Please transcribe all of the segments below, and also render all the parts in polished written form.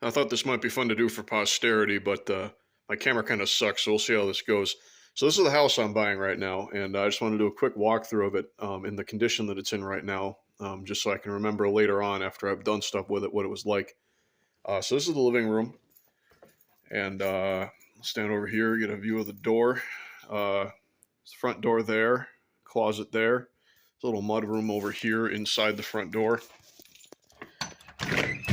I thought this might be fun to do for posterity, but my camera kind of sucks, so we'll see how this goes. So this is the house I'm buying right now, and I just want to do a quick walkthrough of it in the condition that it's in right now, just so I can remember later on after I've done stuff with it what it was like. So this is the living room, and stand over here, get a view of the door. Front door there, closet there. There's a little mud room over here inside the front door. It's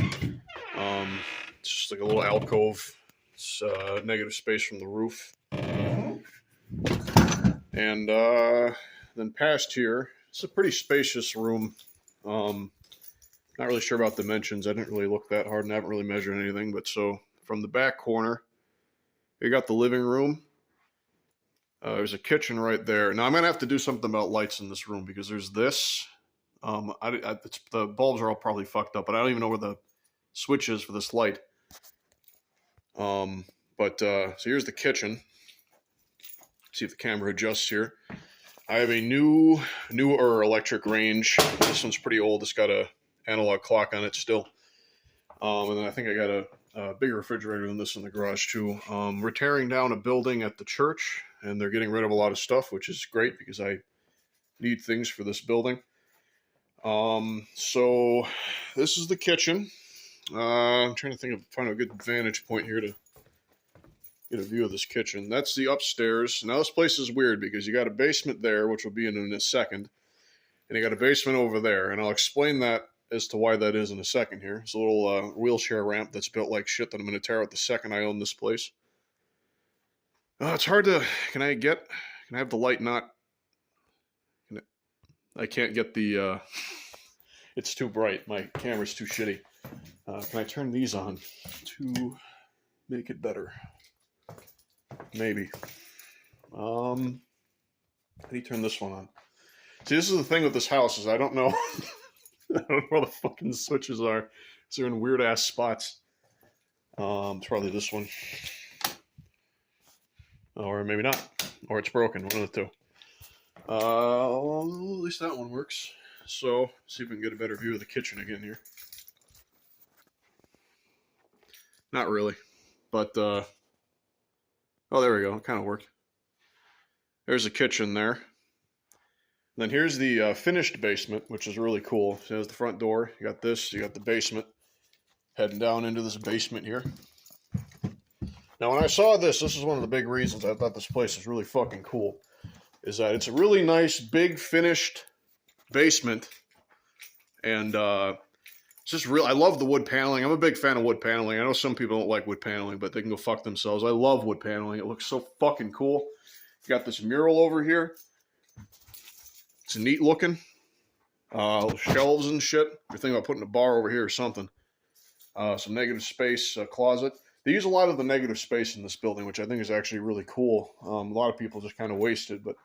just like a little alcove. It's negative space from the roof. And then past here, it's a pretty spacious room. Not really sure about dimensions. I didn't really look that hard and I haven't really measured anything. But so from the back corner, you got the living room. There's a kitchen right there. Now I'm gonna have to do something about lights in this room because there's this. The bulbs are all probably fucked up, but I don't even know where the switch is for this light. So here's the kitchen. See if the camera adjusts here. I have a newer electric range. This one's pretty old. It's got a analog clock on it still. And then I think I got a bigger refrigerator than this in the garage too. We're tearing down a building at the church, and they're getting rid of a lot of stuff, which is great because I need things for this building. So this is the kitchen. I'm trying to find a good vantage point here to get a view of this kitchen. That's the upstairs. Now this place is weird because you got a basement there, which will be in a second, and you got a basement over there, and I'll explain that as to why that is in a second here. It's a little wheelchair ramp that's built like shit that I'm going to tear out the second I own this place. It's hard to... Can I have the light not... I can't get the... It's too bright. My camera's too shitty. Can I turn these on to make it better? Maybe. How do you turn this one on? See, this is the thing with this house is I don't know... I don't know where the fucking switches are. They're in weird ass spots. It's probably this one. Or maybe not. Or it's broken. One of the two. At least that one works. So, see if we can get a better view of the kitchen again here. Not really. But, oh, there we go. It kind of worked. There's the kitchen there. Then here's the finished basement, which is really cool. So there's the front door. You got this. You got the basement. Heading down into this basement here. Now, when I saw this is one of the big reasons I thought this place is really fucking cool. Is that it's a really nice, big, finished basement. And it's just real. I love the wood paneling. I'm a big fan of wood paneling. I know some people don't like wood paneling, but they can go fuck themselves. I love wood paneling. It looks so fucking cool. You got this mural over here. It's neat looking. Shelves and shit. You're thinking about putting a bar over here or something. Some negative space closet. They use a lot of the negative space in this building, which I think is actually really cool. A lot of people just kind of waste it, but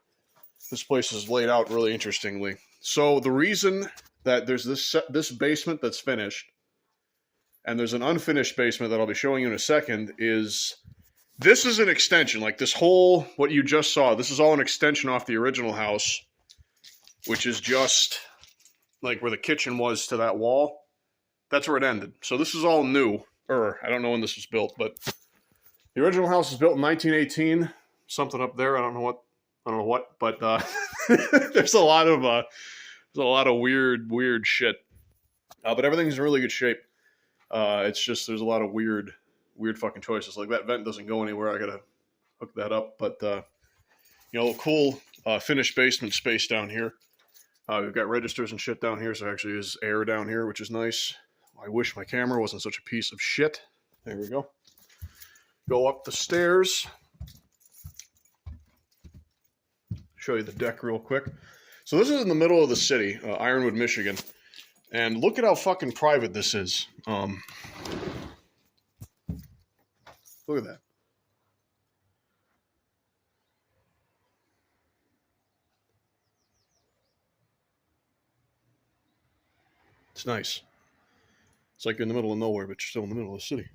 this place is laid out really interestingly. So the reason that there's this basement that's finished, and there's an unfinished basement that I'll be showing you in a second, is this is an extension. Like this whole, what you just saw, this is all an extension off the original house, which is just like where the kitchen was to that wall. That's where it ended. So this is all new. I don't know when this was built, but the original house was built in 1918. Something up there. I don't know what, but there's a lot of weird shit. But everything's in really good shape. It's just there's a lot of weird fucking choices. Like that vent doesn't go anywhere. I gotta hook that up. But cool finished basement space down here. We've got registers and shit down here, so actually there's air down here, which is nice. I wish my camera wasn't such a piece of shit. There we go. Go up the stairs. Show you the deck real quick. So this is in the middle of the city, Ironwood, Michigan. And look at how fucking private this is. Look at that. It's nice. It's like you're in the middle of nowhere, but you're still in the middle of the city.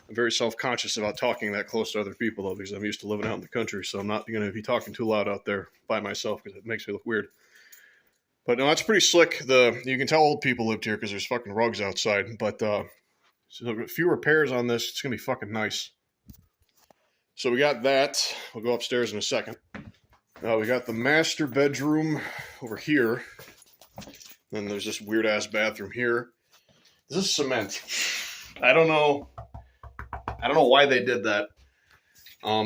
I'm very self-conscious about talking that close to other people, though, because I'm used to living out in the country, so I'm not going to be talking too loud out there by myself because it makes me look weird. But no, that's pretty slick. You can tell old people lived here because there's fucking rugs outside. But so a few repairs on this. It's gonna be fucking nice. So we got that. We'll go upstairs in a second. We got the master bedroom over here. Then there's this weird ass bathroom here. This is cement. I don't know why they did that.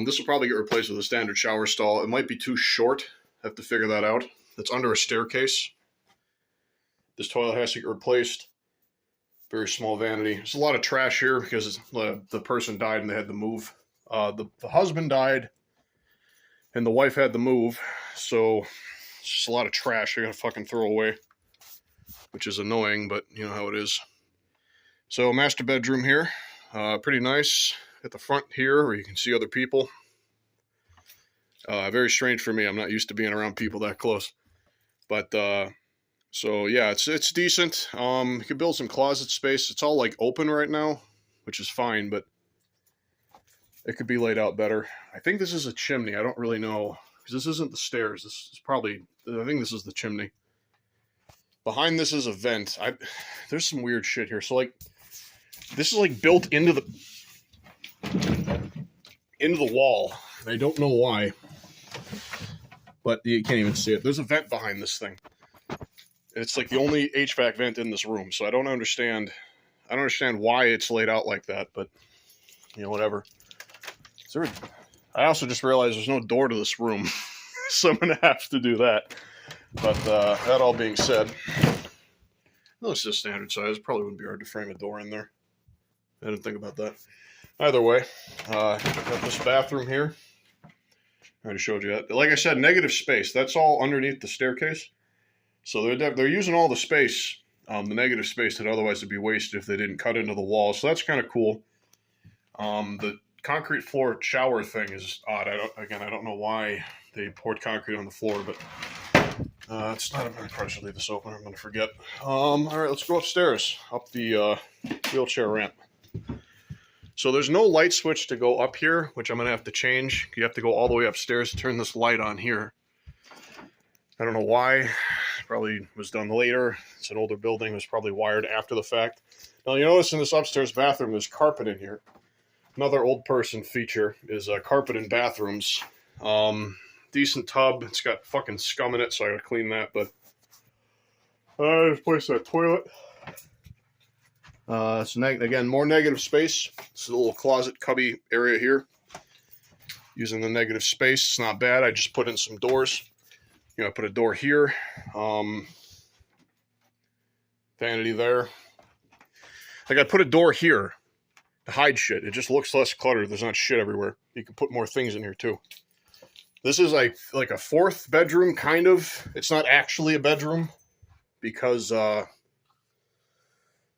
This will probably get replaced with a standard shower stall. It might be too short. I have to figure that out. It's under a staircase. This toilet has to get replaced. Very small vanity. There's a lot of trash here because the person died and they had to move. The husband died and the wife had to move. So it's just a lot of trash I gotta fucking throw away, which is annoying, but you know how it is. So master bedroom here. Pretty nice. At the front here where you can see other people. Very strange for me. I'm not used to being around people that close. But, so yeah, it's decent. You could build some closet space. It's all like open right now, which is fine, but it could be laid out better. I think this is a chimney. I don't really know. Because this isn't the stairs. This is probably, I think this is the chimney. Behind this is a vent. There's some weird shit here. So like, this is like built into the wall. I don't know why, but you can't even see it. There's a vent behind this thing. It's like the only HVAC vent in this room, so I don't understand why it's laid out like that, but you know, whatever. I also just realized there's no door to this room, so I'm gonna have to do that. But that all being said, no, it's just standard size. Probably wouldn't be hard to frame a door in there. I didn't think about that. Either way, got this bathroom here. I already showed you that. Like I said, negative space. That's all underneath the staircase. So they're using all the space, the negative space that otherwise would be wasted if they didn't cut into the wall. So that's kind of cool. The concrete floor shower thing is odd. I don't know why they poured concrete on the floor, but it's not. I'm probably should leave this open. I'm going to forget. All right, let's go upstairs, up the wheelchair ramp. So there's no light switch to go up here, which I'm going to have to change. You have to go all the way upstairs to turn this light on here. I don't know why. Probably was done later. It's an older building. It was probably wired after the fact. Now you notice in this upstairs bathroom there's carpet in here. Another old person feature is carpet in bathrooms. Decent tub. It's got fucking scum in it, so I gotta clean that. But just place that toilet. So again, more negative space. It's a little closet cubby area here. Using the negative space, it's not bad. I just put in some doors. You know, I put a door here. Vanity there. Like I put a door here to hide shit. It just looks less cluttered. There's not shit everywhere. You can put more things in here too. This is like a fourth bedroom, kind of. It's not actually a bedroom because I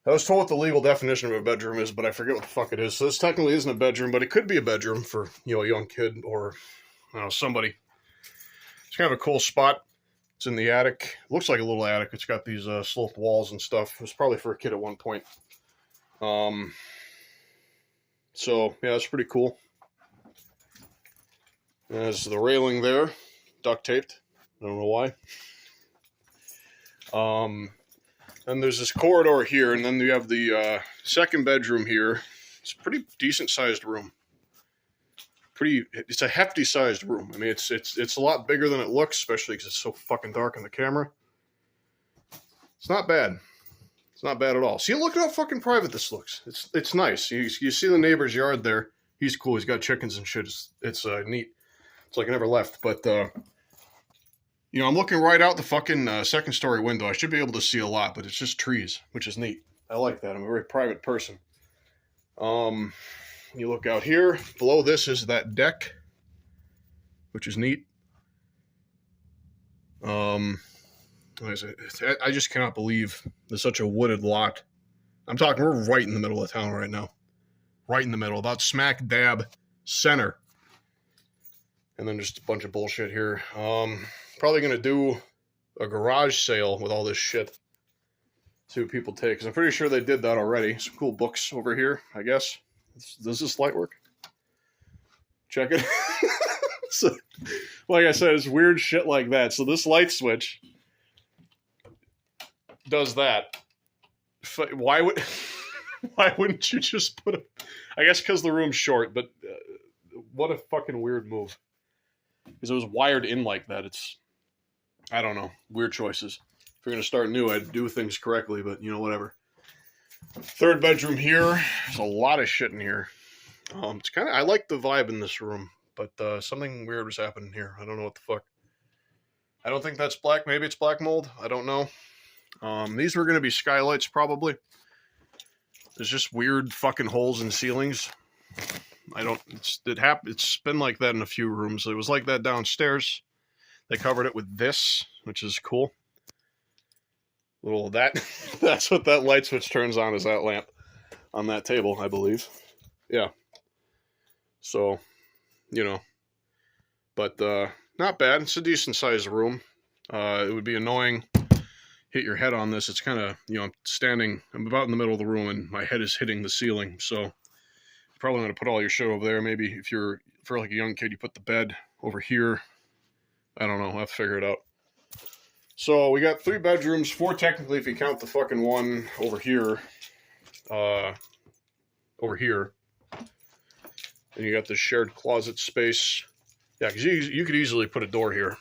was told what the legal definition of a bedroom is, but I forget what the fuck it is. So this technically isn't a bedroom, but it could be a bedroom for, you know, a young kid or, I don't know, somebody. It's kind of a cool spot. It's in the attic. It looks like a little attic. It's got these sloped walls and stuff. It was probably for a kid at one point. So, yeah, it's pretty cool. There's the railing there, duct taped. I don't know why. Then there's this corridor here, and then you have the second bedroom here. It's a pretty decent sized room. It's a hefty sized room. I mean, it's a lot bigger than it looks, especially because it's so fucking dark on the camera. It's not bad. It's not bad at all. See, look at how fucking private this looks. It's nice. You see the neighbor's yard there. He's cool. He's got chickens and shit. It's neat. It's like I never left. But you know, I'm looking right out the fucking second story window. I should be able to see a lot, but it's just trees, which is neat. I like that. I'm a very private person. You look out here. Below this is that deck, which is neat. I just cannot believe there's such a wooded lot. We're right in the middle of town right now. Right in the middle, about smack dab center. And then just a bunch of bullshit here. Probably going to do a garage sale with all this shit. See what people take. Because I'm pretty sure they did that already. Some cool books over here, I guess. Does this light work? Check it. So, like I said, it's weird shit like that. So this light switch does that, why would why wouldn't you just put a? I guess because the room's short, but what a fucking weird move. Because it was wired in like that. It's, I don't know, weird choices. If you're gonna start new, I'd do things correctly, but you know, whatever. Third bedroom here. There's a lot of shit in here. It's kind of, I like the vibe in this room, but something weird was happening here. I don't know what the fuck. I don't think that's black. Maybe it's black mold. I don't know. These were going to be skylights probably. There's just weird fucking holes in ceilings. I don't, it's been like that in a few rooms. It was like that downstairs. They covered it with this, which is cool. Little of that. That's what that light switch turns on, is that lamp on that table, I believe. Yeah. So, you know, but not bad. It's a decent sized room. It would be annoying, hit your head on this. It's kind of, you know, I'm about in the middle of the room and my head is hitting the ceiling. So you're probably going to put all your shit over there. Maybe if you're, for like a young kid, you put the bed over here. I don't know. I'll have to figure it out. So we got 3 bedrooms, 4 technically if you count the fucking one over here. And you got this shared closet space. Yeah, because you could easily put a door here.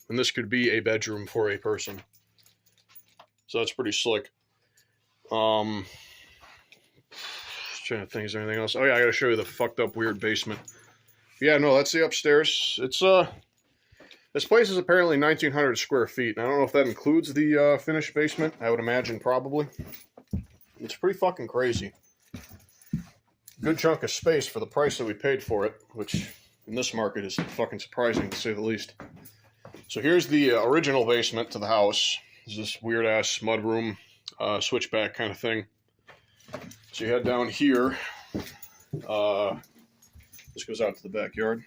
And this could be a bedroom for a person. So that's pretty slick. Trying to think, is there anything else? Oh yeah, I gotta show you the fucked up weird basement. Yeah, no, that's the upstairs. It's this place is apparently 1,900 square feet. I don't know if that includes the finished basement. I would imagine probably. It's pretty fucking crazy. Good chunk of space for the price that we paid for it, which in this market is fucking surprising to say the least. So here's the original basement to the house. It's this weird ass mudroom, switchback kind of thing. So you head down here. This goes out to the backyard.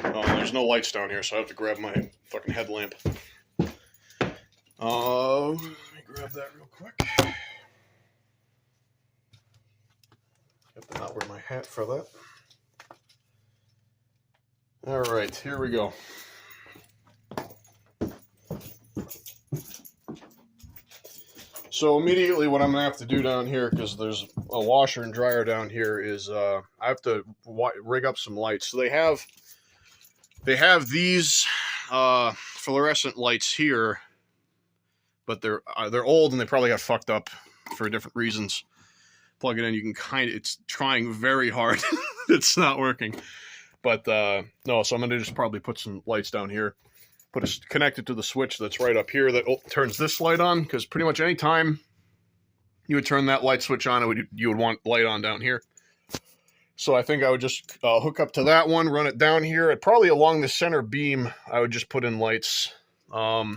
There's no lights down here, so I have to grab my fucking headlamp. Let me grab that real quick. Have to not wear my hat for that. Alright, here we go. So immediately what I'm going to have to do down here, because there's a washer and dryer down here, is I have to rig up some lights. So they have these fluorescent lights here, but they're old and they probably got fucked up for different reasons. Plug it in, you can it's trying very hard. It's not working. But no, so I'm going to just probably put some lights down here. Connect it to the switch that's right up here that turns this light on, because pretty much any time you would turn that light switch on, you would want light on down here. So I think I would just hook up to that one, run it down here. Probably along the center beam, I would just put in lights. Yeah,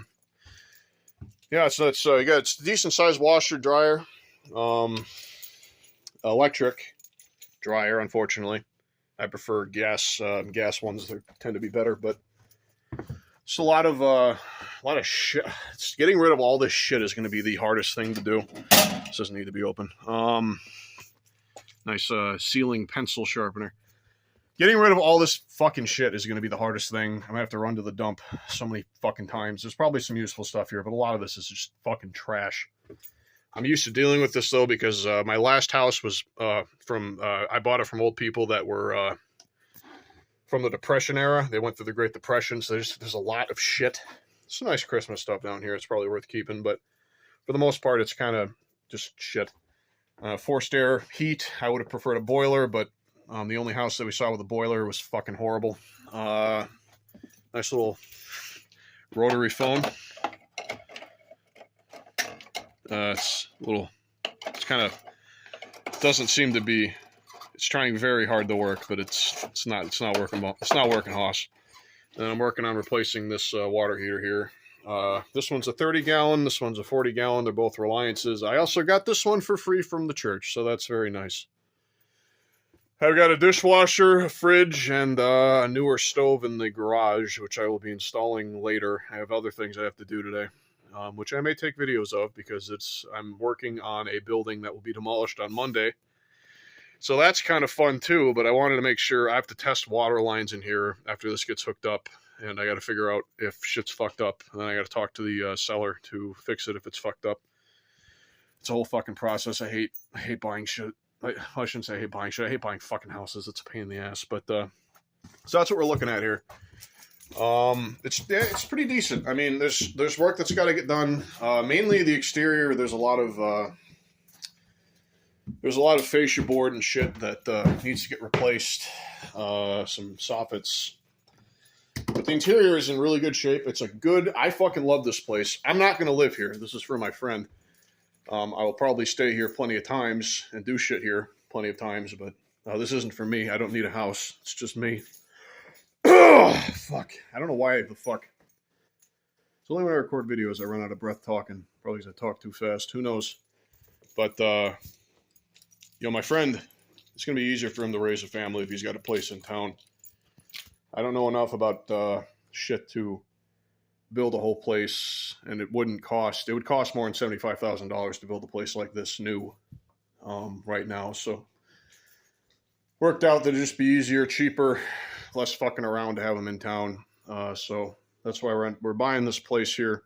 so it's you got a decent sized washer, dryer, electric dryer. Unfortunately, I prefer gas ones. They tend to be better, but it's a lot of shit. Getting rid of all this shit is going to be the hardest thing to do. This doesn't need to be open. Nice ceiling pencil sharpener. Getting rid of all this fucking shit is going to be the hardest thing. I'm going to have to run to the dump so many fucking times. There's probably some useful stuff here, but a lot of this is just fucking trash. I'm used to dealing with this, though, because my last house was I bought it from old people that were from the Depression era. They went through the Great Depression, so there's a lot of shit. Some nice Christmas stuff down here. It's probably worth keeping, but for the most part, it's kind of just shit. Forced air heat. I would have preferred a boiler, but the only house that we saw with a boiler was fucking horrible. Nice little rotary phone. It's kind of doesn't seem to be. It's trying very hard to work, but it's not working. It's not working, Hoss. And I'm working on replacing this water heater here. This one's a 30-gallon. This one's a 40-gallon. They're both Reliances. I also got this one for free from the church, so that's very nice. I've got a dishwasher, a fridge, and a newer stove in the garage, which I will be installing later. I have other things I have to do today, which I may take videos of because I'm working on a building that will be demolished on Monday. So that's kind of fun too, but I wanted to make sure. I have to test water lines in here after this gets hooked up, and I got to figure out if shit's fucked up, and then I got to talk to the seller to fix it if it's fucked up. It's a whole fucking process. I hate buying shit. I shouldn't say I hate buying shit. I hate buying fucking houses. It's a pain in the ass. But so that's what we're looking at here. It's pretty decent. I mean, there's work that's got to get done. Mainly the exterior. There's a lot of fascia board and shit that needs to get replaced. Some soffits. But the interior is in really good shape. I fucking love this place. I'm not going to live here. This is for my friend. I will probably stay here plenty of times and do shit here plenty of times, but this isn't for me. I don't need a house. It's just me. Fuck. I don't know why the fuck. It's only when I record videos I run out of breath talking. Probably because I talk too fast. Who knows? But, my friend, it's going to be easier for him to raise a family if he's got a place in town. I don't know enough about shit to build a whole place, and it would cost more than $75,000 to build a place like this new right now. So worked out that it'd just be easier, cheaper, less fucking around to have them in town. So that's why we're buying this place here.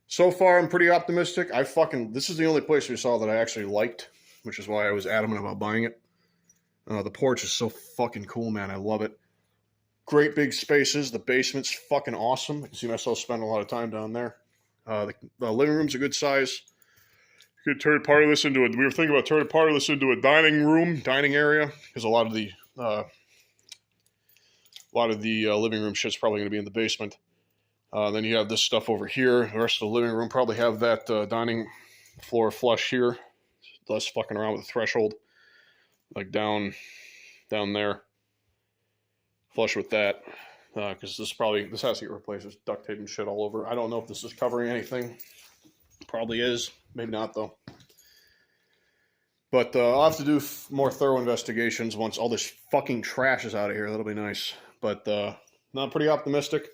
So far, I'm pretty optimistic. This is the only place we saw that I actually liked, which is why I was adamant about buying it. The porch is so fucking cool, man. I love it. Great big spaces. The basement's fucking awesome. I can see myself spending a lot of time down there. The living room's a good size. You could turn part of this into we were thinking about turning part of this into a dining area, because a lot of the living room shit's probably going to be in the basement. Then you have this stuff over here. The rest of the living room probably have that dining floor flush here. Less fucking around with the threshold. Like down there. Flush with that. Because this has to get replaced. There's duct tape and shit all over. I don't know if this is covering anything. Probably is. Maybe not, though. But I'll have to do more thorough investigations once all this fucking trash is out of here. That'll be nice. But I'm pretty optimistic.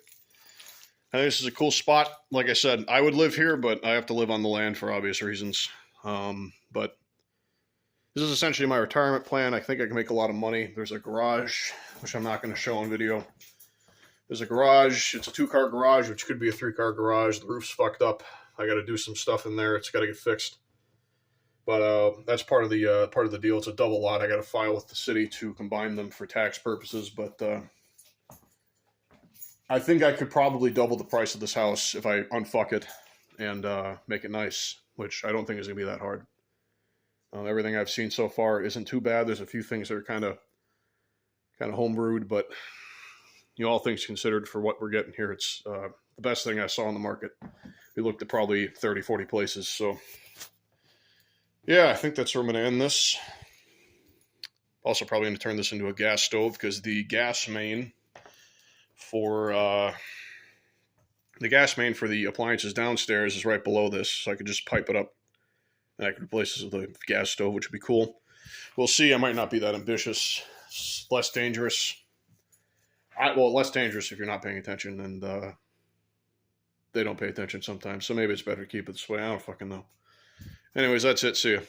I think this is a cool spot. Like I said, I would live here, but I have to live on the land for obvious reasons. But this is essentially my retirement plan. I think I can make a lot of money. There's a garage, which I'm not going to show on video. There's a garage. It's a 2-car garage, which could be a 3-car garage. The roof's fucked up. I got to do some stuff in there. It's got to get fixed. But that's part of the deal. It's a double lot. I got to file with the city to combine them for tax purposes. But I think I could probably double the price of this house if I unfuck it and make it nice, which I don't think is going to be that hard. Everything I've seen so far isn't too bad. There's a few things that are kind of homebrewed, but all things considered for what we're getting here, it's the best thing I saw on the market. We looked at probably 30, 40 places. So yeah, I think that's where I'm going to end this. Also probably going to turn this into a gas stove, because the gas main for the appliances downstairs is right below this. So I could just pipe it up. And I could replace this with a gas stove, which would be cool. We'll see. I might not be that ambitious. It's less dangerous. Less dangerous if you're not paying attention, and they don't pay attention sometimes. So maybe it's better to keep it this way. I don't fucking know. Anyways, that's it. See ya.